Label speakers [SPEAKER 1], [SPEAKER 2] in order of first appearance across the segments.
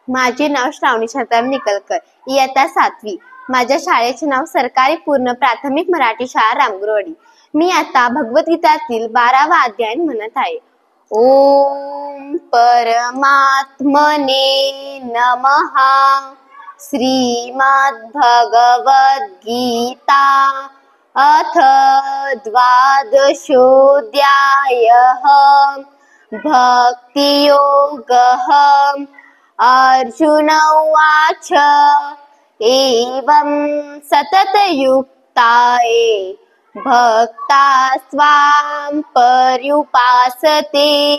[SPEAKER 1] माझे नाव श्रावणी शांताराम निकलकर, इयत्ता 7वी. माझ्या शाळेचे नाव सरकारी पूर्ण प्राथमिक मराठी शाळा रामगुरवाडी. मी आता भगवद्गीतातील 12वा अध्याय म्हणत आहे. ओम परमात्मने नमः. श्रीमद्भगवद्गीता अथ द्वादशोऽध्यायः. भक्तियोगः. अर्जुन उवाच एवं सततयुक्ताये भक्तास्त्वां पर्युपासते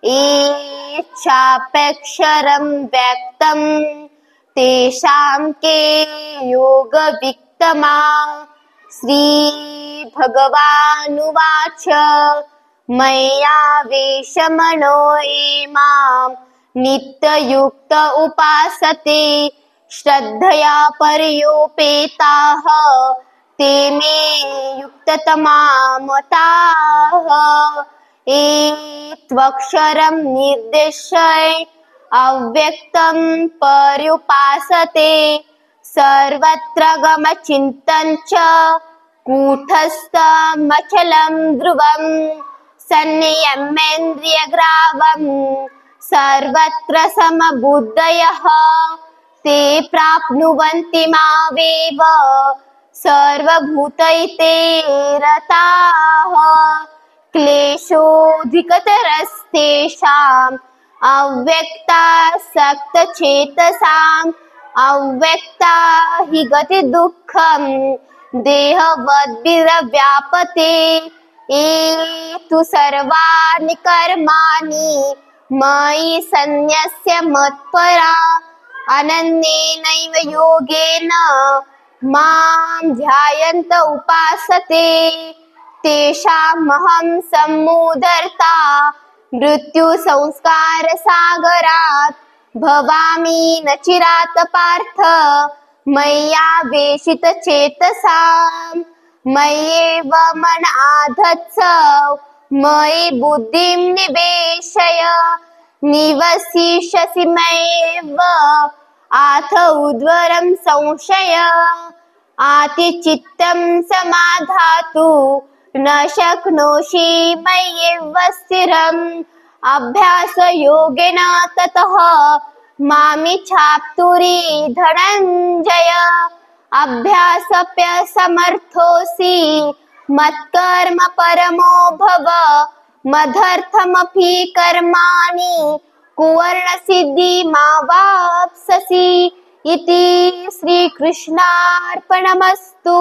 [SPEAKER 1] ये चाप्यक्षरं व्यक्तं तेषां के योगवित्तमा. श्रीभगवानुवाच मय्यावेशमनो ये मां नित्ययुक्त उपासते श्रद्धया पर्युपेताः ते मे युक्ततमा मताः. ये त्वक्षरं निर्दिश्य अव्यक्तं पर्युपासते सर्वत्र गमचिन्तं च कूटस्थमचलं ध्रुवं संयम्येन्द्रियग्रावं सर्वत्र समबुद्धयः ते प्राप्नुवन्ति मामेव सर्वभूतैते रताः. क्लेशोऽधिकतरस्तेषाम् अव्यक्तासक्तचेतसाम् अव्यक्ता हि गतिदुःखं देहवद्भिर्व्यापते. ये तु सर्वाणि कर्माणि मयि सन्न्यस्य मत्परा अनन्येनैव योगेन मां ध्यायन्त उपासते तेषामहं सम्मोदर्ता मृत्युसंस्कारसागरात् भवामि न चिरात् पार्थ. मय्यावेशितचेतसां मय्येव मन आधत्स मयि बुद्धिं निवेशय निवसिष्यसि मय्येव आथ उद्वरं संशय. आतिचित्तं समाधातु न शक्नोषि मय्येव स्थिरम् अभ्यासयोगेन ततः मामिच्छाप्तुरि धनञ्जय. अभ्यासप्यसमर्थोऽसि मत्कर्म परमो भव मदर्थमपि कर्माणि कुर्वन्नसिद्धिमावाप्स्यसि इति श्रीकृष्णार्पणमस्तु.